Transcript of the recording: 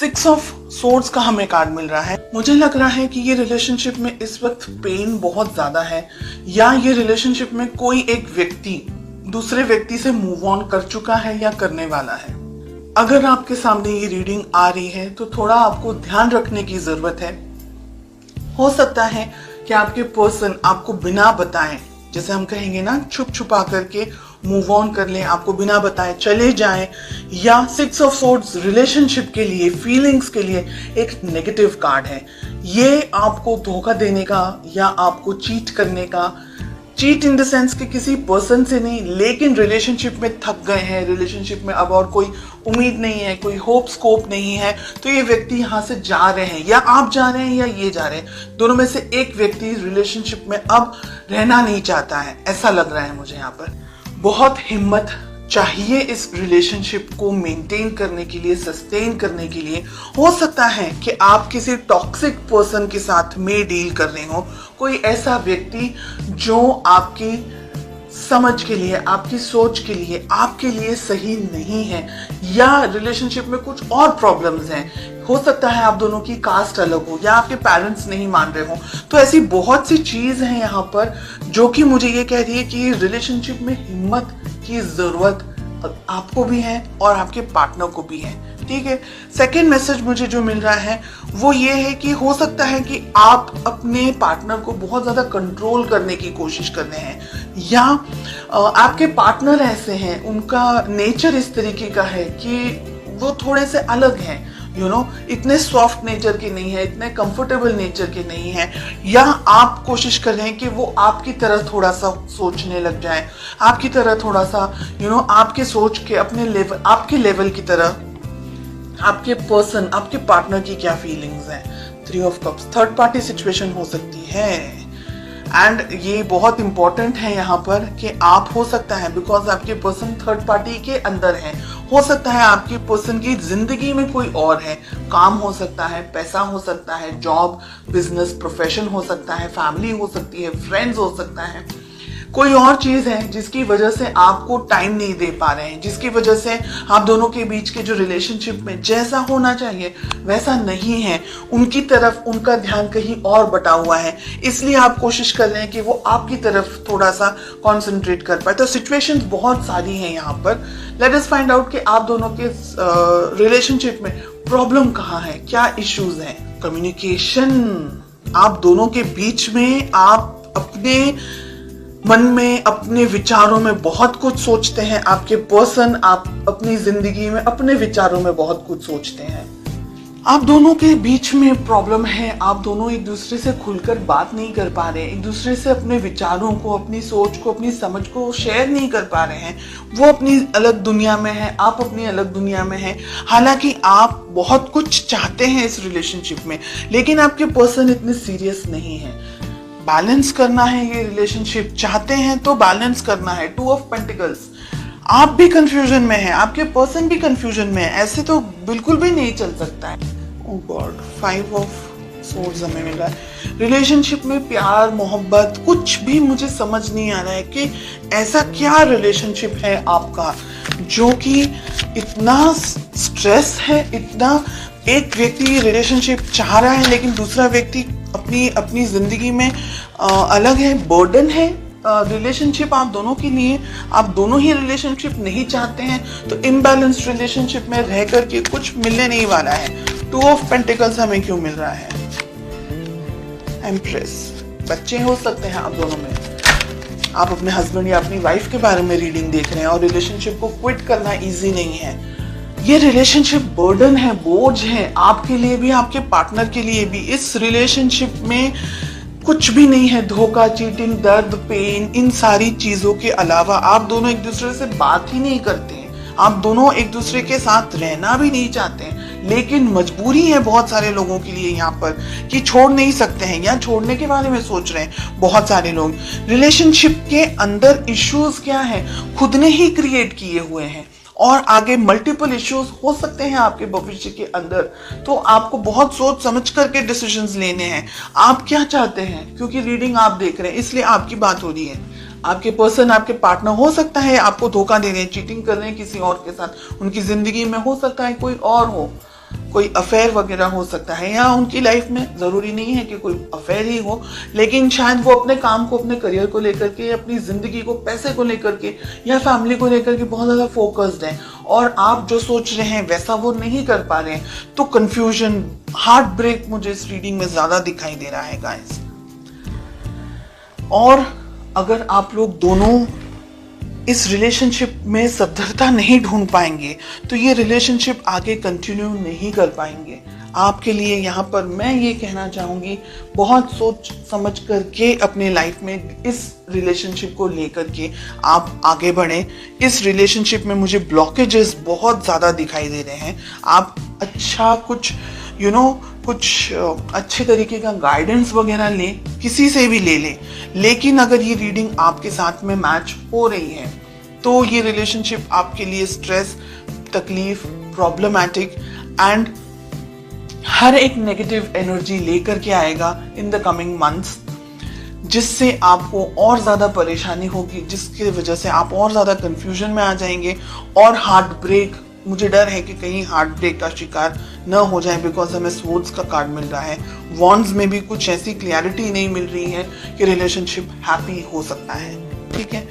Six of swords का हमें card मिल रहा है। मुझे लग रहा है कि ये रिलेशनशिप में इस वक्त पेन बहुत ज्यादा है, या ये रिलेशनशिप में कोई एक व्यक्ति दूसरे व्यक्ति से मूव ऑन कर चुका है या करने वाला है। अगर आपके सामने ये रीडिंग आ रही है तो थोड़ा आपको ध्यान रखने की जरूरत है। हो सकता है कि आपके पर्सन आपको बिना बताए, जैसे हम कहेंगे ना, छुप छुपा करके मूव ऑन कर लें, आपको बिना बताए चले जाएं, या सिक्स ऑफ सोर्ड्स रिलेशनशिप के लिए, फीलिंग्स के लिए एक नेगेटिव कार्ड है। ये आपको धोखा देने का या आपको चीट करने का, चीट इन द सेंस कि किसी पर्सन से नहीं, लेकिन रिलेशनशिप में थक गए हैं, रिलेशनशिप में अब और कोई उम्मीद नहीं है, कोई होप स्कोप नहीं है, तो ये व्यक्ति यहाँ से जा रहे हैं, या आप जा रहे हैं या ये जा रहे हैं। दोनों में से एक व्यक्ति रिलेशनशिप में अब रहना नहीं चाहता है, ऐसा लग रहा है मुझे यहाँ पर। बहुत हिम्मत चाहिए इस रिलेशनशिप को मेंटेन करने के लिए, सस्टेन करने के लिए। हो सकता है कि आप किसी टॉक्सिक पर्सन के साथ में डील कर रहे हो, कोई ऐसा व्यक्ति जो आपकी समझ के लिए, आपकी सोच के लिए, आपके लिए सही नहीं है, या रिलेशनशिप में कुछ और प्रॉब्लम्स हैं। हो सकता है आप दोनों की कास्ट अलग हो, या आपके पेरेंट्स नहीं मान रहे हो। तो ऐसी बहुत सी चीज हैं यहाँ पर जो कि मुझे ये कह रही है कि रिलेशनशिप में हिम्मत की जरूरत आपको भी है और आपके पार्टनर को भी है। ठीक है। सेकेंड मैसेज मुझे जो मिल रहा है वो ये है कि हो सकता है कि आप अपने पार्टनर को बहुत ज्यादा कंट्रोल करने की कोशिश कर रहे हैं, या आपके पार्टनर ऐसे हैं, उनका नेचर इस तरीके का है कि वो थोड़े से अलग हैं, इतने सॉफ्ट नेचर के नहीं है, इतने कंफर्टेबल नेचर के नहीं है, या आप कोशिश कर रहे हैं कि वो आपकी तरह थोड़ा सा सोचने लग जाए, आपकी तरह थोड़ा सा आपके सोच के अपने लेवल, आपके लेवल की तरह आपके पर्सन, आपके पार्टनर की क्या फीलिंग्स हैं। 3 of cups, third party situation हो सकती है, एंड ये बहुत इंपॉर्टेंट है यहाँ पर कि आप, हो सकता है बिकॉज आपके पर्सन थर्ड पार्टी के अंदर है, हो सकता है आपके पर्सन की जिंदगी में कोई और है, काम हो सकता है, पैसा हो सकता है, जॉब, बिजनेस, प्रोफेशन हो सकता है, फैमिली हो सकती है, फ्रेंड्स हो सकता है, कोई और चीज है जिसकी वजह से आपको टाइम नहीं दे पा रहे हैं, जिसकी वजह से आप दोनों के बीच के जो रिलेशनशिप में जैसा होना चाहिए वैसा नहीं है, उनकी तरफ उनका ध्यान कहीं और बटा हुआ है, इसलिए आप कोशिश कर रहे हैं कि वो आपकी तरफ थोड़ा सा कंसंट्रेट कर पाए। तो सिचुएशंस बहुत सारी हैं यहाँ पर। लेट अस फाइंड आउट कि आप दोनों के रिलेशनशिप में प्रॉब्लम कहाँ है, क्या इश्यूज हैं। कम्युनिकेशन, आप दोनों के बीच में आप अपने मन में, अपने विचारों में बहुत कुछ सोचते हैं, आपके पर्सन, आप अपनी जिंदगी में अपने विचारों में बहुत कुछ सोचते हैं। आप दोनों के बीच में प्रॉब्लम है, आप दोनों एक दूसरे से खुलकर बात नहीं कर पा रहे, एक दूसरे से अपने विचारों को, अपनी सोच को, अपनी समझ को शेयर नहीं कर पा रहे हैं। वो अपनी अलग दुनिया में है, आप अपनी अलग दुनिया में हैं। हालांकि आप बहुत कुछ चाहते हैं इस रिलेशनशिप में, लेकिन आपके पर्सन इतने सीरियस नहीं है। बैलेंस करना है ये रिलेशनशिप, चाहते हैं तो बैलेंस करना है। 2 ऑफ पेंटिकल्स, आप भी कंफ्यूजन में हैं, आपके पर्सन भी कंफ्यूजन में है, ऐसे तो बिल्कुल भी नहीं चल सकता है। ओह गॉड, 5 ऑफ सोर्ड्स हमें मिला है। रिलेशनशिप में प्यार, मोहब्बत, कुछ भी मुझे समझ नहीं आ रहा है कि ऐसा क्या रिलेशनशिप है आपका जो कि इतना स्ट्रेस है, इतना, एक व्यक्ति रिलेशनशिप चाह रहा है लेकिन दूसरा व्यक्ति अपनी जिंदगी में अलग है, बर्डन है रिलेशनशिप आप दोनों के लिए। आप दोनों ही रिलेशनशिप नहीं चाहते हैं, तो इम्बैलेंस्ड रिलेशनशिप में रह करके कुछ मिलने नहीं वाला है। 2 ऑफ पेंटिकल्स हमें क्यों मिल रहा है? एम्प्रेस, बच्चे हो सकते हैं आप दोनों में, आप अपने हस्बैंड या अपनी वाइफ के बारे में रीडिंग देख रहे हैं, और रिलेशनशिप को क्विट करना इजी नहीं है। ये रिलेशनशिप बर्डन है, बोझ है, आपके लिए भी, आपके पार्टनर के लिए भी। इस रिलेशनशिप में कुछ भी नहीं है, धोखा, चीटिंग, दर्द, पेन, इन सारी चीजों के अलावा आप दोनों एक दूसरे से बात ही नहीं करते हैं, आप दोनों एक दूसरे के साथ रहना भी नहीं चाहते हैं, लेकिन मजबूरी है बहुत सारे लोगों के लिए यहाँ पर कि छोड़ नहीं सकते हैं, या छोड़ने के बारे में सोच रहे हैं बहुत सारे लोग। रिलेशनशिप के अंदर इश्यूज क्या है, खुद ने ही क्रिएट किए हुए हैं, और आगे मल्टीपल इश्यूज हो सकते हैं आपके भविष्य के अंदर। तो आपको बहुत सोच समझ करके डिसीजंस लेने हैं, आप क्या चाहते हैं, क्योंकि रीडिंग आप देख रहे हैं इसलिए आपकी बात हो रही है। आपके पर्सन, आपके पार्टनर हो सकता है आपको धोखा दे रहे हैं, चीटिंग कर रहे हैं किसी और के साथ, उनकी जिंदगी में हो सकता है कोई और हो, कोई अफेयर वगैरह हो सकता है, या उनकी लाइफ में ज़रूरी नहीं है कि कोई अफेयर ही हो, लेकिन शायद वो अपने काम को, अपने करियर को लेकर के, अपनी ज़िंदगी को, पैसे को लेकर के या फैमिली को लेकर के बहुत ज़्यादा फोकस्ड हैं, और आप जो सोच रहे हैं वैसा वो नहीं कर पा रहे हैं। तो कंफ्यूजन, हार्ट ब्रेक मुझे इस रीडिंग में ज़्यादा दिखाई दे रहा है गाइस। और अगर आप लोग दोनों इस रिलेशनशिप में सद्धरता नहीं ढूंढ पाएंगे तो ये रिलेशनशिप आगे कंटिन्यू नहीं कर पाएंगे। आपके लिए यहाँ पर मैं ये कहना चाहूँगी, बहुत सोच समझ करके अपने लाइफ में इस रिलेशनशिप को लेकर के आप आगे बढ़ें। इस रिलेशनशिप में मुझे ब्लॉकेजेस बहुत ज़्यादा दिखाई दे रहे हैं। आप अच्छा कुछ कुछ अच्छे तरीके का गाइडेंस वगैरह लें, किसी से भी ले लें, लेकिन अगर ये रीडिंग आपके साथ में मैच हो रही है तो ये रिलेशनशिप आपके लिए स्ट्रेस, तकलीफ, प्रॉब्लमैटिक एंड हर एक नेगेटिव एनर्जी लेकर के आएगा इन द कमिंग मंथ्स, जिससे आपको और ज़्यादा परेशानी होगी, जिसकी वजह से आप और ज़्यादा कंफ्यूजन में आ जाएंगे और हार्ट ब्रेक, मुझे डर है कि कहीं हार्ट ब्रेक का शिकार न हो जाए, बिकॉज हमें स्वॉर्ड्स का कार्ड मिल रहा है। वॉन्ड्स में भी कुछ ऐसी क्लैरिटी नहीं मिल रही है कि रिलेशनशिप हैप्पी हो सकता है। ठीक है,